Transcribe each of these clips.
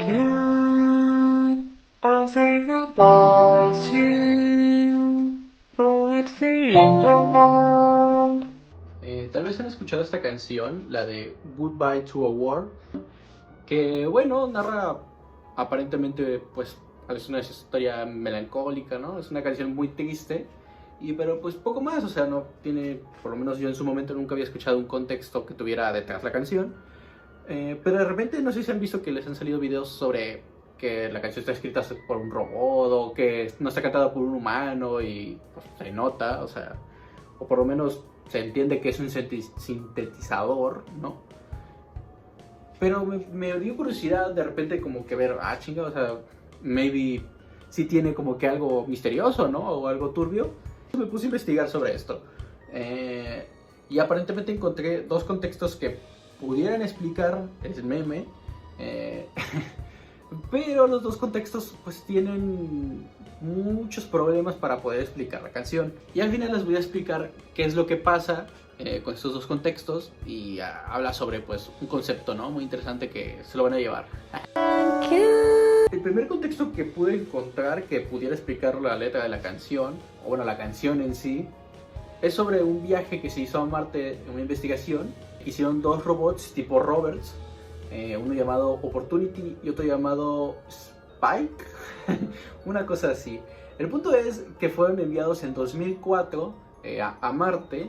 can't I say goodbye to you, for it's the end of the world. Tal vez han escuchado esta canción, la de Goodbye to a War, que bueno, narra aparentemente pues es una historia melancólica, ¿no? Es una canción muy triste, pero pues poco más, o sea, no tiene, por lo menos yo en su momento nunca había escuchado un contexto que tuviera detrás la canción. Pero de repente no sé si han visto que les han salido videos sobre que la canción está escrita por un robot o que no está cantada por un humano y pues, se nota, o sea, o por lo menos se entiende que es un sintetizador, ¿no? Pero me dio curiosidad de repente como que ver, chinga, o sea, maybe sí tiene como que algo misterioso, ¿no? O algo turbio. Me puse a investigar sobre esto. Y aparentemente encontré dos contextos que pudieran explicar el meme. Pero los dos contextos pues tienen muchos problemas para poder explicar la canción. Y al final les voy a explicar qué es lo que pasa con estos dos contextos y habla sobre pues un concepto, ¿no? Muy interesante que se lo van a llevar. El primer contexto que pude encontrar que pudiera explicar la letra de la canción, o bueno, la canción en sí, es sobre un viaje que se hizo a Marte, una investigación. Hicieron dos robots tipo rovers, uno llamado Opportunity y otro llamado Spike, una cosa así. El punto es que fueron enviados en 2004 a Marte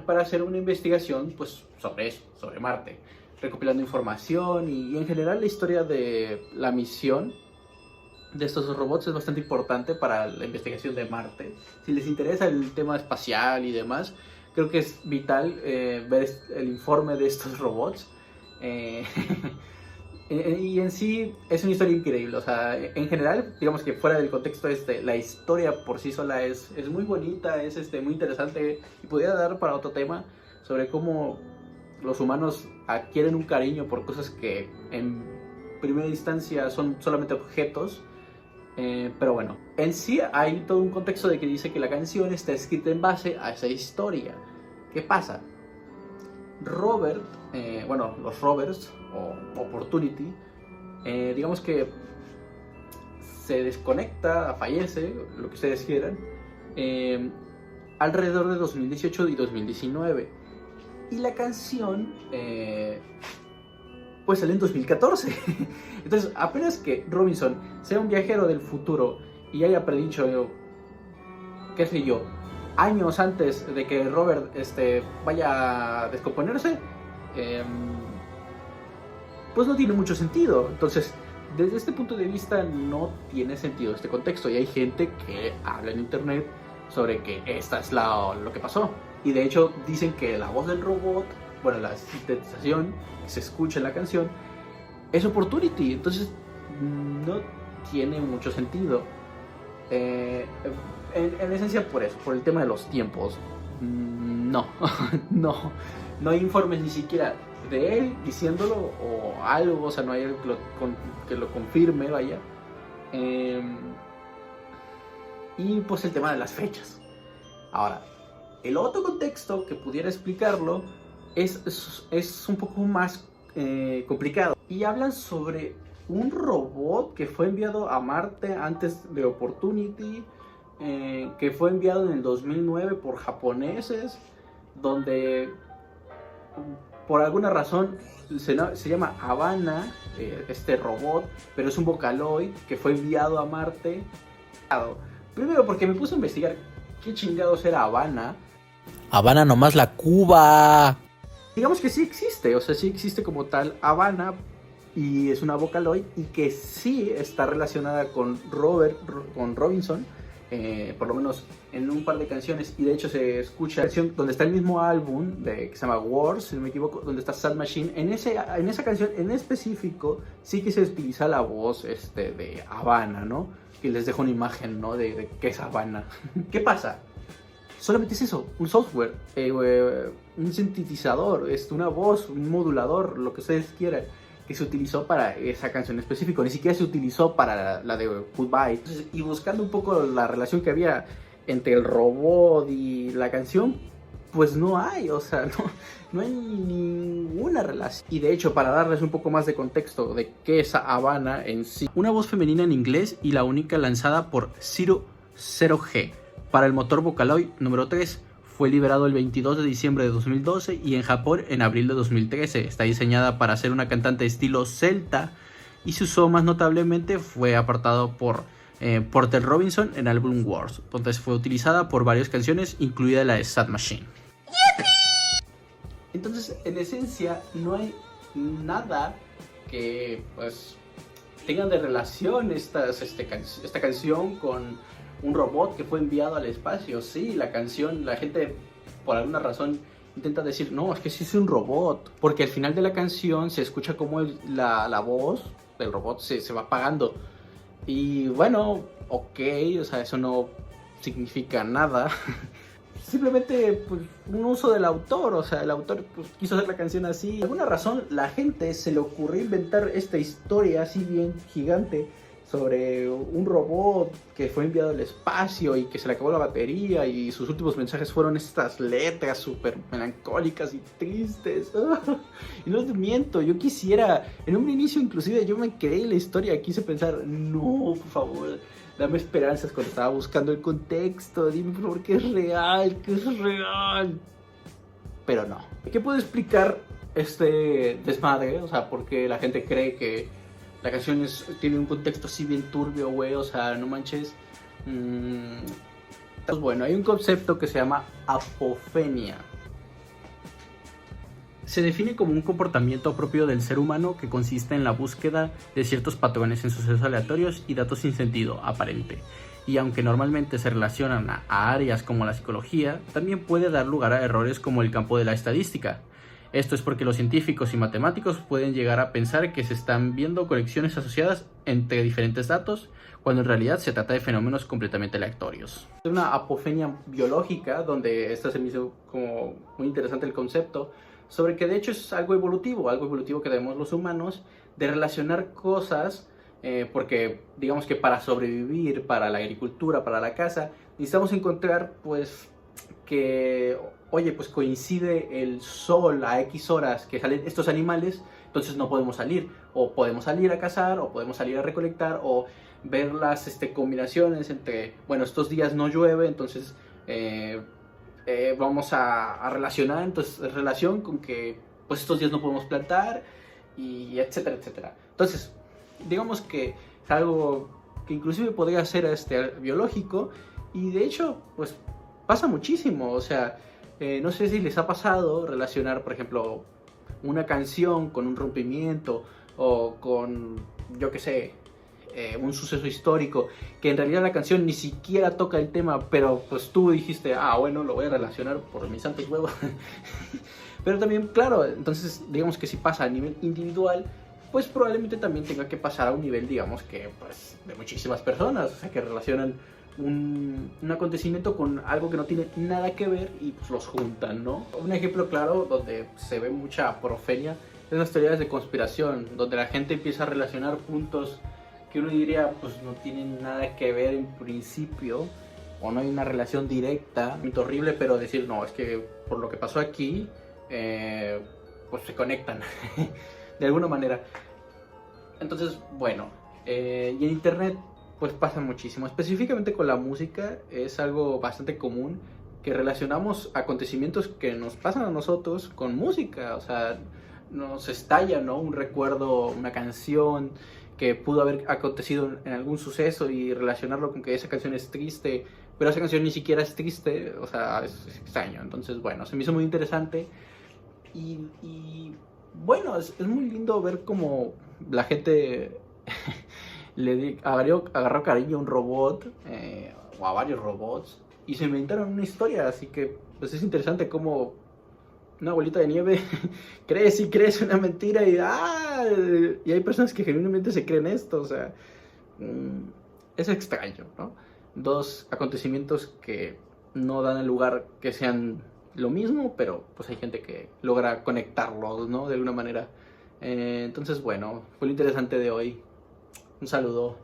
para hacer una investigación pues, sobre eso, sobre Marte, recopilando información y en general la historia de la misión de estos robots es bastante importante para la investigación de Marte. Si les interesa el tema espacial y demás, creo que es vital ver el informe de estos robots. Y en sí es una historia increíble, o sea, en general, digamos que fuera del contexto la historia por sí sola es muy bonita, es muy interesante y podría dar para otro tema sobre cómo los humanos adquieren un cariño por cosas que en primera instancia son solamente objetos. Pero bueno, en sí hay todo un contexto de que dice que la canción está escrita en base a esa historia. ¿Qué pasa? Robert, bueno, los rovers o Opportunity, digamos que se desconecta, fallece, lo que ustedes quieran, alrededor de 2018 y 2019. Y la canción pues sale en 2014. Entonces, apenas que Robinson sea un viajero del futuro y haya predicho, qué sé yo, años antes de que Robert vaya a descomponerse, pues no tiene mucho sentido. Entonces, desde este punto de vista no tiene sentido este contexto. Y hay gente que habla en internet sobre que esta es lo que pasó. Y de hecho dicen que la voz del robot, bueno, la sintetización que se escucha en la canción, es Opportunity. Entonces no tiene mucho sentido. En esencia por eso, por el tema de los tiempos. No, no hay informes ni siquiera de él diciéndolo o algo, o sea, no hay algo que lo confirme, vaya. Y pues el tema de las fechas. Ahora, el otro contexto que pudiera explicarlo es un poco más complicado. Y hablan sobre un robot que fue enviado a Marte antes de Opportunity, que fue enviado en el 2009 por japoneses, donde por alguna razón se llama Havana, este robot, pero es un Vocaloid que fue enviado a Marte. Primero porque me puse a investigar qué chingados era Havana. Habana nomás la Cuba. Digamos que sí existe, o sea, sí existe como tal Havana y es una Vocaloid y que sí está relacionada con Robinson, por lo menos en un par de canciones, y de hecho se escucha la canción donde está el mismo álbum que se llama Wars, si no me equivoco, donde está Sad Machine. En esa canción en específico sí que se utiliza la voz de Havana, ¿no? Que les dejo una imagen, ¿no? de qué es Havana. ¿Qué pasa? Solamente es eso, un software, un sintetizador, una voz, un modulador, lo que ustedes quieran, que se utilizó para esa canción en específico. Ni siquiera se utilizó para la de Goodbye. Entonces, y buscando un poco la relación que había entre el robot y la canción, pues no hay, o sea, no hay ninguna relación. Y de hecho, para darles un poco más de contexto de qué es Habana en sí, una voz femenina en inglés y la única lanzada por Zero G para el motor Vocaloid número 3. Fue liberado el 22 de diciembre de 2012 y en Japón en abril de 2013. Está diseñada para ser una cantante de estilo celta y su uso más notablemente fue apartado por Porter Robinson en Album Wars, donde fue utilizada por varias canciones, incluida la de Sad Machine. Entonces, en esencia, no hay nada que pues tengan de relación esta canción con un robot que fue enviado al espacio. Sí, la canción, la gente por alguna razón intenta decir, no, es que sí es un robot, porque al final de la canción se escucha como la voz del robot se va apagando. Y bueno, ok, o sea, eso no significa nada. Simplemente pues, un uso del autor, o sea, el autor pues, quiso hacer la canción así. Por alguna razón, la gente se le ocurrió inventar esta historia así bien gigante sobre un robot que fue enviado al espacio y que se le acabó la batería y sus últimos mensajes fueron estas letras súper melancólicas y tristes. Y no les miento, yo quisiera, en un inicio inclusive yo me creí la historia, quise pensar, no, por favor, dame esperanzas cuando estaba buscando el contexto, dime por favor que es real, que es real. Pero no. ¿Qué puedo explicar este desmadre? O sea, porque la gente cree que la canción tiene un contexto así bien turbio, güey, o sea, no manches. Pues bueno, hay un concepto que se llama apofenia. Se define como un comportamiento propio del ser humano que consiste en la búsqueda de ciertos patrones en sucesos aleatorios y datos sin sentido aparente. Y aunque normalmente se relacionan a áreas como la psicología, también puede dar lugar a errores como el campo de la estadística. Esto es porque los científicos y matemáticos pueden llegar a pensar que se están viendo conexiones asociadas entre diferentes datos, cuando en realidad se trata de fenómenos completamente aleatorios. Es una apofenia biológica, donde esta se me hizo como muy interesante el concepto, sobre que de hecho es algo evolutivo que tenemos los humanos, de relacionar cosas, porque digamos que para sobrevivir, para la agricultura, para la caza, necesitamos encontrar pues que, oye, pues coincide el sol a X horas que salen estos animales, entonces no podemos salir, o podemos salir a cazar, o podemos salir a recolectar, o ver las combinaciones entre, bueno, estos días no llueve, entonces vamos a relacionar, entonces relación con que pues estos días no podemos plantar, y etcétera, etcétera. Entonces, digamos que es algo que inclusive podría ser biológico, y de hecho, pues pasa muchísimo, o sea, no sé si les ha pasado relacionar, por ejemplo, una canción con un rompimiento o con, yo qué sé, un suceso histórico, que en realidad la canción ni siquiera toca el tema, pero pues tú dijiste, ah, bueno, lo voy a relacionar por mis santos huevos. Pero también, claro, entonces digamos que si pasa a nivel individual, pues probablemente también tenga que pasar a un nivel, digamos que, pues, de muchísimas personas, o sea, que relacionan un acontecimiento con algo que no tiene nada que ver y pues los juntan, ¿no? Un ejemplo claro donde se ve mucha apofenia es las teorías de conspiración, donde la gente empieza a relacionar puntos que uno diría pues no tienen nada que ver en principio, o no hay una relación directa, muy horrible, pero decir no, es que por lo que pasó aquí pues se conectan de alguna manera. Entonces, bueno, y en internet pues pasa muchísimo, específicamente con la música. Es algo bastante común que relacionamos acontecimientos que nos pasan a nosotros con música, o sea, nos estalla, ¿no? Un recuerdo, una canción que pudo haber acontecido en algún suceso y relacionarlo con que esa canción es triste, pero esa canción ni siquiera es triste, o sea, es extraño. Entonces, bueno, se me hizo muy interesante y bueno, es muy lindo ver cómo la gente agarró cariño a un robot, o a varios robots, y se inventaron una historia. Así que pues es interesante cómo una bolita de nieve crece una mentira y hay personas que genuinamente se creen esto. O sea, es extraño, ¿no? Dos acontecimientos que no dan el lugar que sean lo mismo, pero pues hay gente que logra conectarlos, ¿no? De alguna manera. Entonces, bueno, fue lo interesante de hoy. Un saludo.